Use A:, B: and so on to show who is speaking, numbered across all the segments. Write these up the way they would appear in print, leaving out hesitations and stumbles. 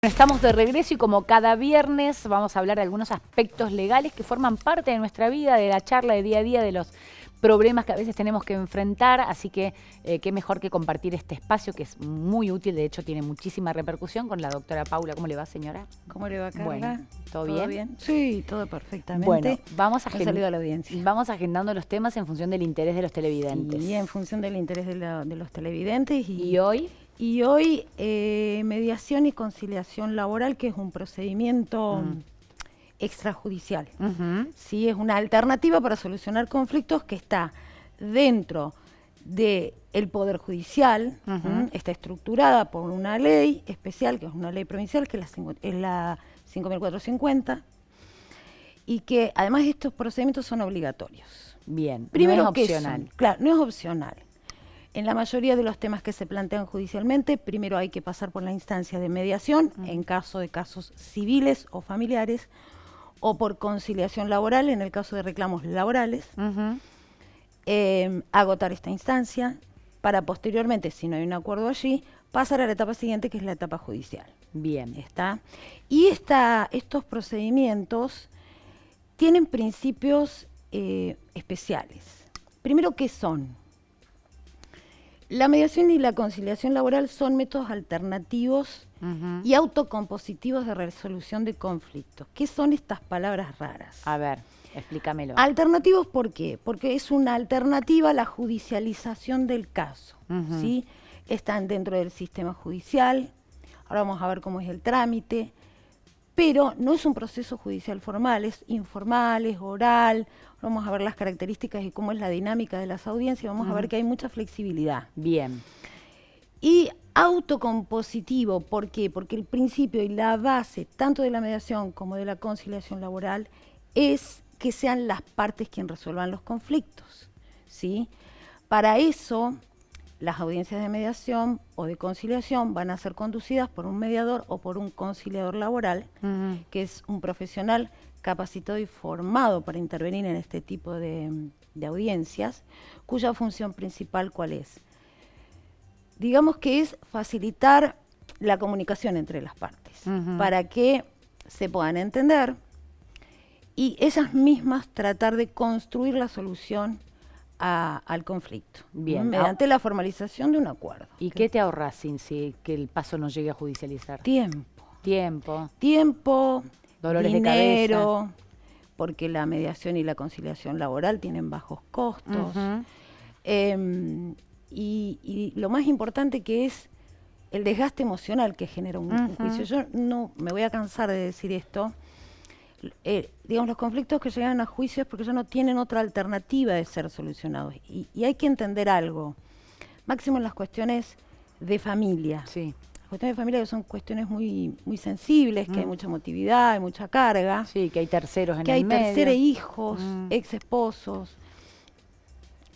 A: Estamos de regreso y como cada viernes vamos a hablar de algunos aspectos legales que forman parte de nuestra vida, de la charla de día a día, de los problemas que a veces tenemos que enfrentar, así que qué mejor que compartir este espacio que es muy útil, de hecho tiene muchísima repercusión con la doctora Paula. ¿Cómo le va, señora?
B: ¿Cómo le va, Carla?
A: Bueno, ¿todo bien?
B: Sí, todo perfectamente.
A: Bueno,
B: saludo a la audiencia.
A: Vamos agendando los temas en función del interés de los televidentes.
B: Sí, en función del interés de los televidentes.
A: ¿Y hoy?
B: Y hoy, mediación y conciliación laboral, que es un procedimiento extrajudicial. Sí, es una alternativa para solucionar conflictos que está dentro del Poder Judicial, está estructurada por una ley especial, que es una ley provincial, que es la 5.450, y que además estos procedimientos son obligatorios.
A: Bien,
B: Primero,
A: no es opcional.
B: Claro, no es opcional. En la mayoría de los temas que se plantean judicialmente, primero hay que pasar por la instancia de mediación, en caso de casos civiles o familiares, o por conciliación laboral, en el caso de reclamos laborales, agotar esta instancia, para posteriormente, si no hay un acuerdo allí, pasar a la etapa siguiente, que es la etapa judicial.
A: Bien.
B: ¿Está? Y estos procedimientos tienen principios especiales. Primero, ¿qué son? La mediación y la conciliación laboral son métodos alternativos y autocompositivos de resolución de conflictos. ¿Qué son estas palabras raras?
A: A ver, explícamelo.
B: Alternativos, ¿por qué? Porque es una alternativa a la judicialización del caso. ¿Sí? Están dentro del sistema judicial. Ahora vamos a ver cómo es el trámite. Pero no es un proceso judicial formal, es informal, es oral. Vamos a ver las características y cómo es la dinámica de las audiencias. Vamos a ver que hay mucha flexibilidad.
A: Bien.
B: Y autocompositivo, ¿por qué? Porque el principio y la base, tanto de la mediación como de la conciliación laboral, es que sean las partes quienes resuelvan los conflictos, ¿sí? Para eso, las audiencias de mediación o de conciliación van a ser conducidas por un mediador o por un conciliador laboral, que es un profesional capacitado y formado para intervenir en este tipo de audiencias, cuya función principal, ¿cuál es? Digamos que es facilitar la comunicación entre las partes, para que se puedan entender y ellas mismas tratar de construir la solución al conflicto.
A: Bien.
B: Mediante la formalización de un acuerdo.
A: ¿Y qué te ahorras sin que el paso no llegue a judicializar?
B: Tiempo.
A: Tiempo. Dolores
B: dinero,
A: de cabeza.
B: Porque la mediación y la conciliación laboral tienen bajos costos. Y lo más importante, que es el desgaste emocional que genera un juicio. Yo no me voy a cansar de decir esto. Digamos, los conflictos que llegan a juicios porque ya no tienen otra alternativa de ser solucionados. Y hay que entender algo, máximo en las cuestiones de familia.
A: Sí.
B: Las cuestiones de familia, que son cuestiones muy, muy sensibles, que hay mucha emotividad, hay mucha carga.
A: Sí, que hay terceros en
B: que
A: el
B: hay
A: medio.
B: terceros hijos, ex esposos.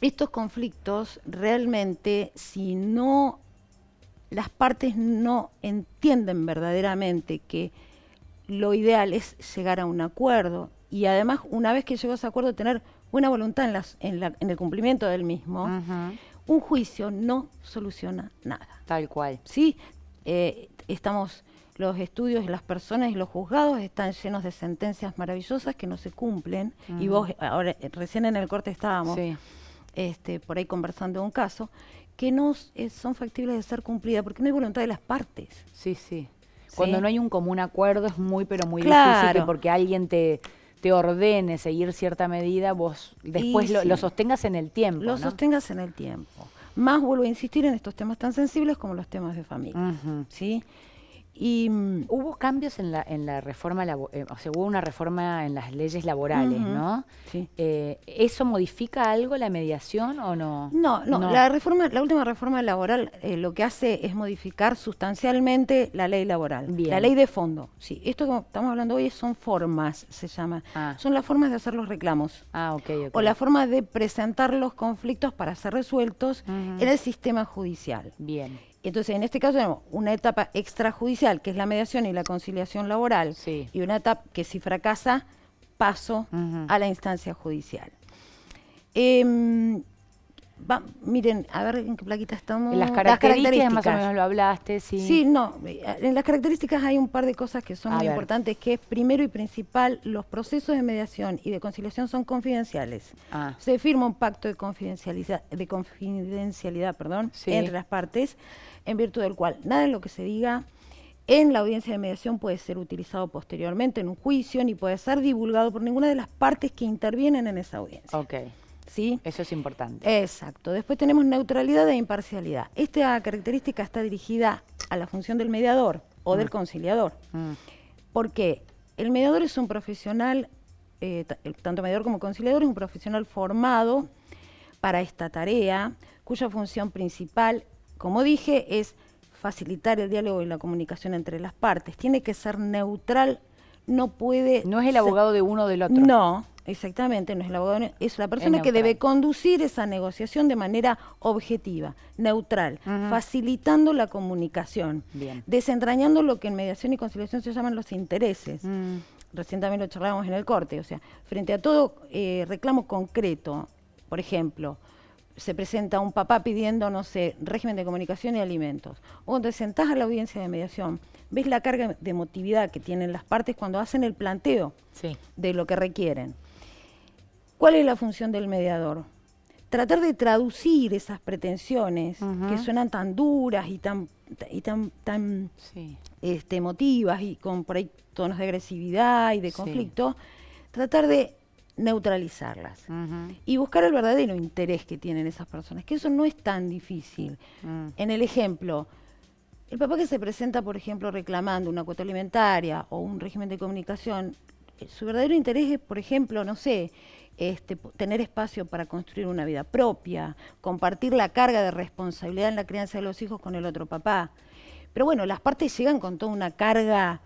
B: Estos conflictos realmente, si no, las partes no entienden verdaderamente que lo ideal es llegar a un acuerdo, y además, una vez que llegó a ese acuerdo, tener buena voluntad en el cumplimiento del mismo, un juicio no soluciona nada.
A: Tal cual.
B: ¿Sí? Los estudios de las personas y los juzgados están llenos de sentencias maravillosas que no se cumplen, y vos, ahora, recién en el corte estábamos por ahí conversando de un caso, que no son factibles de ser cumplidas, porque no hay voluntad de las partes.
A: Sí, sí. Cuando no hay un común acuerdo es muy, pero muy
B: Claro.
A: difícil que porque alguien te ordene seguir cierta medida, vos después lo sostengas en el tiempo.
B: Lo sostengas en el tiempo. Más vuelvo a insistir en estos temas tan sensibles como los temas de familia. ¿Sí? Y
A: hubo cambios en la reforma, o sea, hubo una reforma en las leyes laborales, ¿no?
B: Sí.
A: ¿Eso modifica algo la mediación o no?
B: No. La última reforma laboral lo que hace es modificar sustancialmente la ley laboral.
A: Bien.
B: La ley de fondo. Sí, esto que estamos hablando hoy son formas, se llama. Son las formas de hacer los reclamos.
A: Okay.
B: O la forma de presentar los conflictos para ser resueltos en el sistema judicial.
A: Bien.
B: Entonces, en este caso tenemos una etapa extrajudicial, que es la mediación y la conciliación laboral, y una etapa que, si fracasa, paso a la instancia judicial. Miren, a ver en qué plaquita estamos.
A: En las características más o menos lo hablaste, sí.
B: Sí, no, en las características hay un par de cosas que son muy importantes, que es primero y principal, los procesos de mediación y de conciliación son confidenciales. Se firma un pacto de confidencialidad, entre las partes, en virtud del cual nada de lo que se diga en la audiencia de mediación puede ser utilizado posteriormente en un juicio, ni puede ser divulgado por ninguna de las partes que intervienen en esa audiencia.
A: Ok.
B: ¿Sí?
A: Eso es importante.
B: Exacto. Después tenemos neutralidad e imparcialidad. Esta característica está dirigida a la función del mediador o del conciliador. Porque el mediador es un profesional, tanto mediador como conciliador, es un profesional formado para esta tarea, cuya función principal, como dije, es facilitar el diálogo y la comunicación entre las partes. Tiene que ser neutral, no puede...
A: No es el abogado de uno o del otro.
B: No, exactamente, no es el abogado, es la persona que debe conducir esa negociación de manera objetiva, neutral, facilitando la comunicación, desentrañando lo que en mediación y conciliación se llaman los intereses. Recién también lo charlábamos en el corte, o sea, frente a todo reclamo concreto, por ejemplo, se presenta un papá pidiendo, no sé, régimen de comunicación y alimentos. O cuando te sentás a la audiencia de mediación, ves la carga de emotividad que tienen las partes cuando hacen el planteo de lo que requieren. ¿Cuál es la función del mediador? Tratar de traducir esas pretensiones que suenan tan duras y tan emotivas y con por ahí tonos de agresividad y de conflicto, tratar de neutralizarlas y buscar el verdadero interés que tienen esas personas, que eso no es tan difícil. En el ejemplo, el papá que se presenta, por ejemplo, reclamando una cuota alimentaria o un régimen de comunicación, su verdadero interés es, por ejemplo, no sé, tener espacio para construir una vida propia, compartir la carga de responsabilidad en la crianza de los hijos con el otro papá. Pero bueno, las partes llegan con toda una carga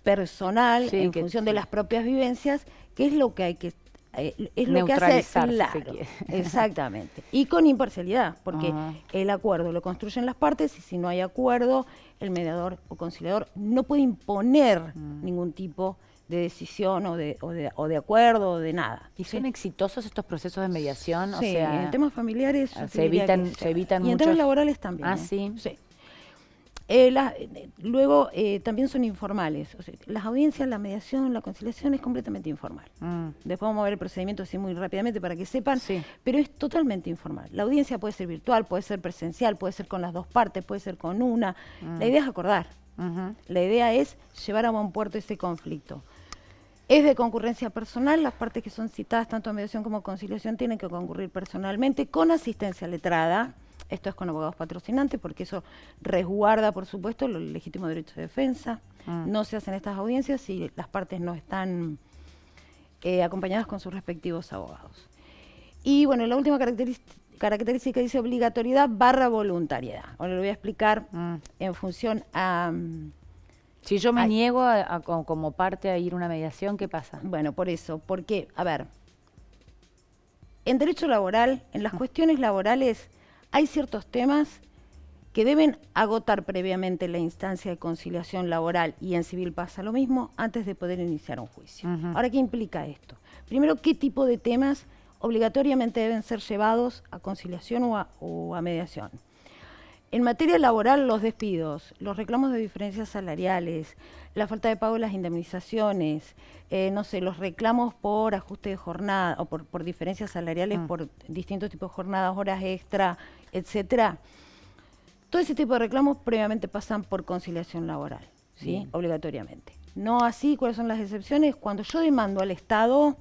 B: personal en función de las propias vivencias, que es lo que hay que es lo que hace claro, exactamente, y con imparcialidad, porque el acuerdo lo construyen las partes y si no hay acuerdo, el mediador o conciliador no puede imponer ningún tipo de decisión o de acuerdo o de nada.
A: ¿Y son exitosos estos procesos de mediación?
B: Sí, o sea, en temas familiares
A: se evitan
B: y
A: muchos...
B: en temas laborales también.
A: Sí.
B: Luego también son informales. O sea, las audiencias, la mediación, la conciliación es completamente informal. Después vamos a ver el procedimiento así muy rápidamente para que sepan, pero es totalmente informal. La audiencia puede ser virtual, puede ser presencial, puede ser con las dos partes, puede ser con una. La idea es acordar. La idea es llevar a buen puerto ese conflicto. Es de concurrencia personal, las partes que son citadas tanto en mediación como conciliación tienen que concurrir personalmente con asistencia letrada. Esto es con abogados patrocinantes porque eso resguarda, por supuesto, el legítimo derecho de defensa. No se hacen estas audiencias si las partes no están acompañadas con sus respectivos abogados. Y bueno, la última característica dice obligatoriedad / voluntariedad. Ahora lo voy a explicar en función a...
A: Si yo me niego como parte a ir a una mediación, ¿qué pasa?
B: Bueno, por eso, porque, a ver, en derecho laboral, en las cuestiones laborales, hay ciertos temas que deben agotar previamente la instancia de conciliación laboral, y en civil pasa lo mismo, antes de poder iniciar un juicio. Ahora, ¿qué implica esto? Primero, ¿qué tipo de temas obligatoriamente deben ser llevados a conciliación o a mediación? En materia laboral, los despidos, los reclamos de diferencias salariales, la falta de pago de las indemnizaciones, no sé, los reclamos por ajuste de jornada o por diferencias salariales por distintos tipos de jornadas, horas extra, etcétera. Todo ese tipo de reclamos previamente pasan por conciliación laboral, ¿sí? Obligatoriamente. No así, ¿cuáles son las excepciones? Cuando yo demando al Estado,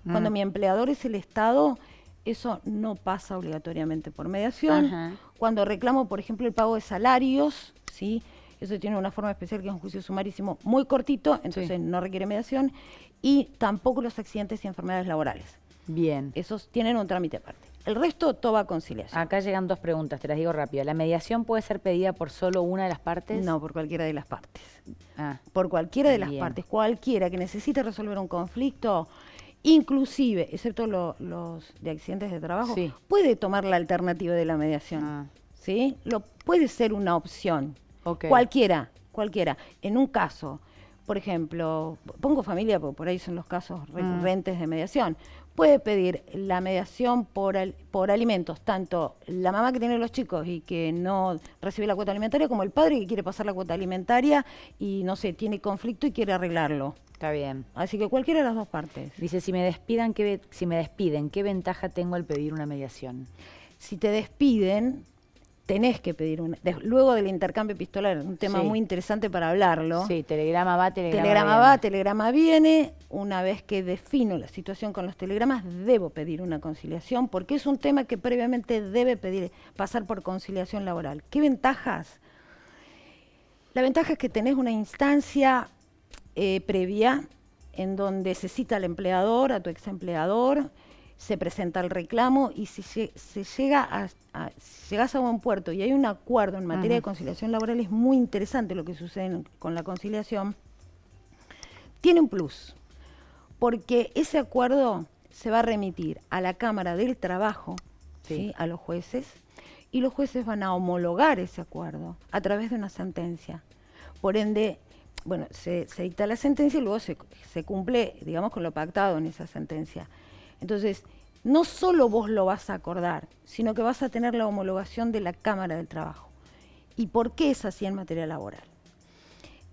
B: cuando mi empleador es el Estado, eso no pasa obligatoriamente por mediación. Cuando reclamo, por ejemplo, el pago de salarios, ¿sí? Eso tiene una forma especial que es un juicio sumarísimo muy cortito, entonces no requiere mediación. Y tampoco los accidentes y enfermedades laborales.
A: Bien.
B: Esos tienen un trámite aparte. El resto, todo va a conciliación.
A: Acá llegan dos preguntas, te las digo rápido. ¿La mediación puede ser pedida por solo una de las partes?
B: No, por cualquiera de las partes. Por cualquiera de las partes. Cualquiera que necesite resolver un conflicto, inclusive, excepto los de accidentes de trabajo, puede tomar la alternativa de la mediación. ¿Sí? Puede ser una opción. Cualquiera. En un caso, por ejemplo, pongo familia porque por ahí son los casos recurrentes de mediación, puede pedir la mediación por alimentos, tanto la mamá que tiene los chicos y que no recibe la cuota alimentaria, como el padre que quiere pasar la cuota alimentaria y, no sé, tiene conflicto y quiere arreglarlo.
A: Está bien.
B: Así que cualquiera de las dos partes.
A: Dice, si me despiden, ¿qué ventaja tengo al pedir una mediación?
B: Si te despiden, tenés que pedir una. Luego del intercambio epistolar, un tema muy interesante para hablarlo.
A: Sí, telegrama va,
B: telegrama viene. Una vez que defino la situación con los telegramas, debo pedir una conciliación, porque es un tema que previamente debe pasar por conciliación laboral. ¿Qué ventajas? La ventaja es que tenés una instancia previa en donde se cita al empleador, a tu ex empleador, se presenta el reclamo y si llegas a buen puerto y hay un acuerdo en materia de conciliación laboral, es muy interesante lo que sucede con la conciliación. Tiene un plus, porque ese acuerdo se va a remitir a la Cámara del Trabajo, ¿sí? A los jueces, y los jueces van a homologar ese acuerdo a través de una sentencia. Por ende, bueno, se dicta la sentencia y luego se cumple, digamos, con lo pactado en esa sentencia. Entonces, no solo vos lo vas a acordar, sino que vas a tener la homologación de la Cámara del Trabajo. ¿Y por qué es así en materia laboral?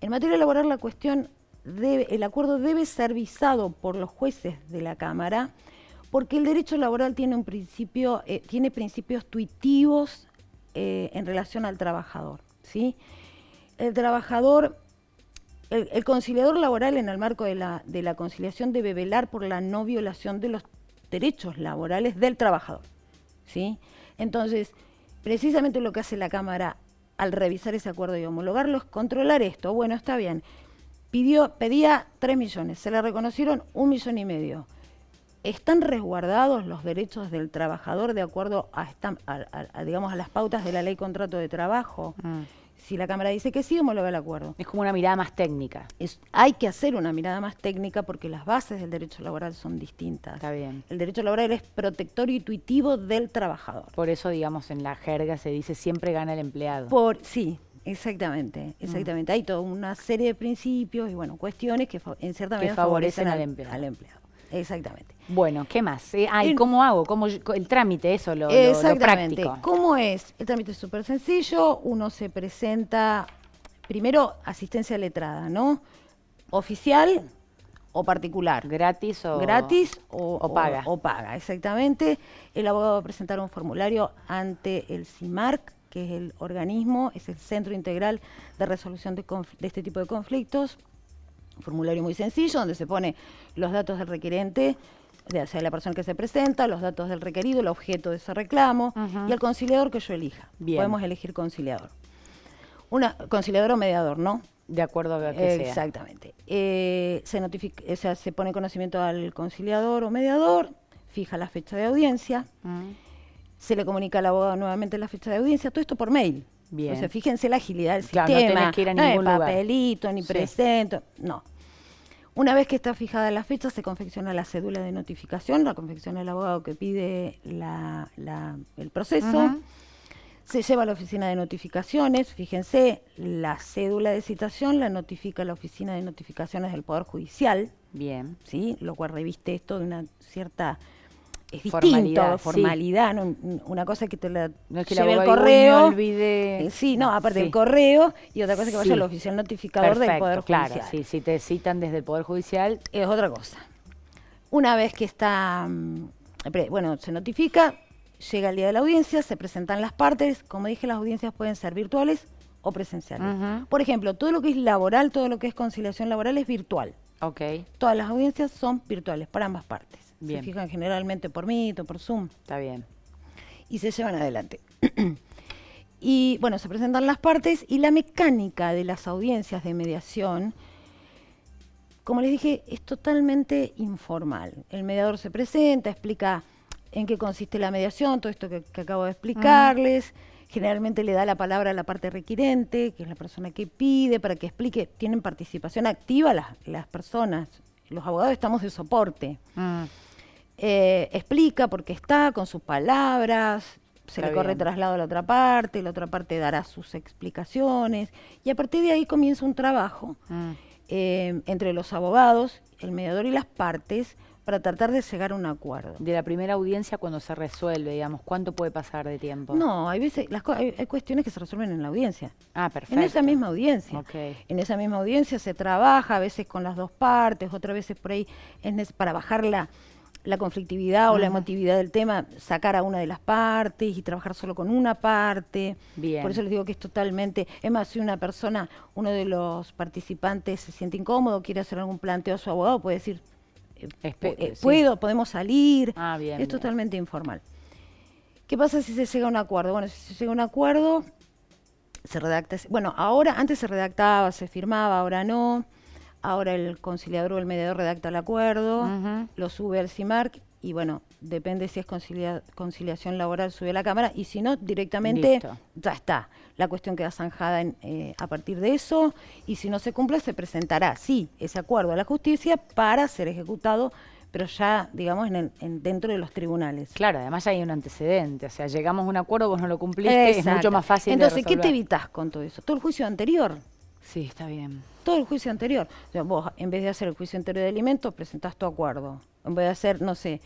B: En materia laboral el acuerdo debe ser visado por los jueces de la Cámara, porque el derecho laboral tiene tiene principios tuitivos en relación al trabajador, ¿sí? El trabajador, el conciliador laboral en el marco de la conciliación debe velar por la no violación de los derechos laborales del trabajador, ¿sí? Entonces, precisamente lo que hace la Cámara al revisar ese acuerdo y homologarlo es controlar esto. Bueno, está bien, pedía 3 millones, se le reconocieron 1,5 millones. ¿Están resguardados los derechos del trabajador de acuerdo digamos, a las pautas de la Ley Contrato de Trabajo? Si la Cámara dice que sí, homologa el acuerdo.
A: Es como una mirada más técnica.
B: Hay que hacer una mirada más técnica porque las bases del derecho laboral son distintas.
A: Está bien.
B: El derecho laboral es protector y tuitivo del trabajador.
A: Por eso, digamos, en la jerga se dice siempre gana el empleado.
B: Sí, exactamente. Hay toda una serie de principios y, bueno, cuestiones que en cierta medida favorecen al empleado. Exactamente.
A: Bueno, ¿qué más? ¿Y cómo hago? El trámite, eso, lo práctico.
B: ¿Cómo es? El trámite es súper sencillo. Uno se presenta, primero, asistencia letrada, ¿no? Oficial o particular.
A: ¿Gratis o paga?
B: O paga, exactamente. El abogado va a presentar un formulario ante el CIMARC, que es el organismo, es el Centro Integral de Resolución de este tipo de conflictos. Un formulario muy sencillo donde se pone los datos del requerente, o sea, la persona que se presenta, los datos del requerido, el objeto de ese reclamo y el conciliador que yo elija.
A: Bien.
B: Podemos elegir conciliador. Conciliador o mediador, ¿no?
A: De acuerdo a que sea.
B: Exactamente. Se pone conocimiento al conciliador o mediador, fija la fecha de audiencia, se le comunica al abogado nuevamente la fecha de audiencia, todo esto por mail.
A: Bien.
B: O sea, fíjense la agilidad del
A: sistema.
B: No
A: tenés que ir a ningún lugar.
B: Papelito, ni presento, no. Una vez que está fijada la fecha, se confecciona la cédula de notificación, la confecciona el abogado que pide el proceso, se lleva a la oficina de notificaciones, fíjense, la cédula de citación la notifica la oficina de notificaciones del Poder Judicial,
A: bien,
B: ¿sí? Lo cual reviste esto de una cierta... Es
A: formalidad,
B: formalidad, ¿no? Una cosa que te la
A: no es que
B: lleve el
A: correo,
B: no
A: olvide.
B: Aparte del correo, y otra cosa que vaya al oficial notificador del Poder Judicial.
A: Claro, sí, si te citan desde el Poder Judicial.
B: Es otra cosa. Una vez que está, se notifica, llega el día de la audiencia, se presentan las partes. Como dije, las audiencias pueden ser virtuales o presenciales. Por ejemplo, todo lo que es laboral, todo lo que es conciliación laboral es virtual.
A: Okay.
B: Todas las audiencias son virtuales para ambas partes.
A: Bien.
B: Se fijan generalmente por Meet o por Zoom.
A: Está bien.
B: Y se llevan adelante. Y bueno, se presentan las partes y la mecánica de las audiencias de mediación, como les dije, es totalmente informal. El mediador se presenta, explica en qué consiste la mediación, todo esto que acabo de explicarles. Generalmente le da la palabra a la parte requirente, que es la persona que pide, para que explique. Tienen participación activa las personas. Los abogados estamos de soporte. Explica por qué está con sus palabras, se le corre traslado a la otra parte dará sus explicaciones y a partir de ahí comienza un trabajo entre los abogados, el mediador y las partes para tratar de llegar a un acuerdo.
A: De la primera audiencia cuando se resuelve, digamos, ¿cuánto puede pasar de tiempo?
B: No, hay veces, hay cuestiones que se resuelven en la audiencia.
A: Ah, perfecto.
B: En esa misma audiencia.
A: Okay.
B: En esa misma audiencia se trabaja, a veces con las dos partes, otras veces por ahí para bajar la conflictividad o la emotividad del tema, sacar a una de las partes y trabajar solo con una parte.
A: Bien.
B: Por eso les digo que es totalmente... Es más, si una persona, uno de los participantes se siente incómodo, quiere hacer algún planteo a su abogado, puede decir, puedo, podemos salir.
A: Ah, bien,
B: es totalmente informal. ¿Qué pasa si se llega a un acuerdo? Bueno, si se llega a un acuerdo, se redacta... Bueno, ahora, antes se redactaba, se firmaba, ahora no. Ahora el conciliador o el mediador redacta el acuerdo, lo sube al CIMARC y bueno, depende si es conciliación laboral, sube a la Cámara y si no, directamente ya está. La cuestión queda zanjada a partir de eso y si no se cumple se presentará, sí, ese acuerdo a la justicia para ser ejecutado, pero ya, digamos, dentro de los tribunales.
A: Claro, además hay un antecedente, o sea, llegamos a un acuerdo, vos no lo cumpliste,
B: Exacto.
A: Es mucho más fácil.
B: Entonces,
A: de
B: ¿qué te evitas con todo eso? Todo el juicio anterior.
A: Sí, está bien.
B: Todo el juicio anterior. O sea, vos, en vez de hacer el juicio anterior de alimentos, presentás tu acuerdo. En vez de hacer, no sé,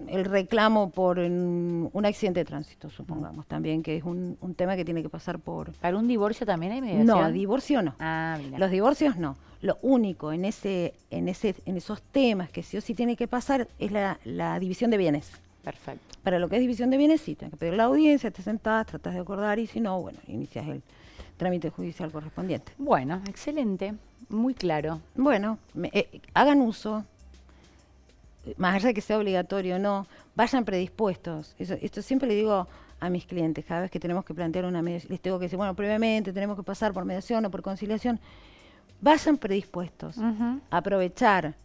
B: el reclamo por un accidente de tránsito, supongamos, también, que es un tema que tiene que pasar por...
A: ¿Para un divorcio también hay mediación?
B: No, divorcio no.
A: Ah, mira.
B: Los divorcios no. Lo único en esos temas que sí o sí tiene que pasar es la división de bienes.
A: Perfecto.
B: Para lo que es división de bienes, sí, tienes que pedir la audiencia, te sentás, tratás de acordar y si no, bueno, inicias el trámite judicial correspondiente.
A: Bueno, excelente, muy claro.
B: Bueno, hagan uso, más allá de que sea obligatorio o no, vayan predispuestos. Esto siempre le digo a mis clientes, cada vez que tenemos que plantear una mediación, les tengo que decir, bueno, previamente tenemos que pasar por mediación o por conciliación, vayan predispuestos a aprovechar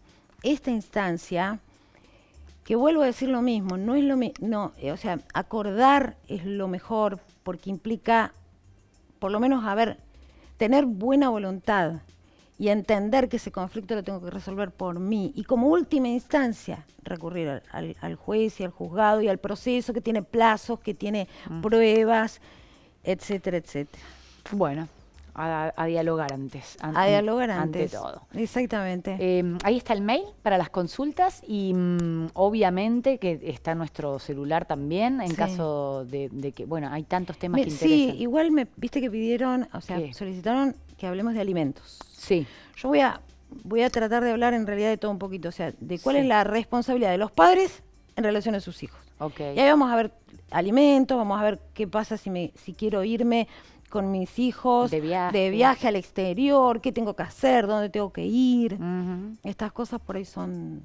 B: esta instancia, que vuelvo a decir lo mismo, no es o sea, acordar es lo mejor porque implica por lo menos, tener buena voluntad y entender que ese conflicto lo tengo que resolver por mí. Y como última instancia, recurrir al juez y al juzgado y al proceso que tiene plazos, que tiene pruebas, etcétera, etcétera.
A: Bueno, a dialogar antes.
B: A dialogar antes.
A: Ante todo.
B: Exactamente.
A: Ahí está el mail para las consultas y obviamente que está nuestro celular también en caso de que, bueno, hay tantos temas que interesan.
B: Sí, igual viste que pidieron, o sea, solicitaron que hablemos de alimentos.
A: Sí.
B: Yo voy a tratar de hablar en realidad de todo un poquito, o sea, de cuál es la responsabilidad de los padres en relación a sus hijos.
A: Okay.
B: Y ahí vamos a ver alimentos, vamos a ver qué pasa si quiero irme con mis hijos de viaje al exterior, qué tengo que hacer, dónde tengo que ir. Estas cosas por ahí son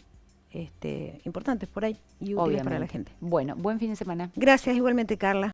B: importantes por ahí y útiles para la gente.
A: Bueno, buen fin de semana.
B: Gracias, igualmente, Carla.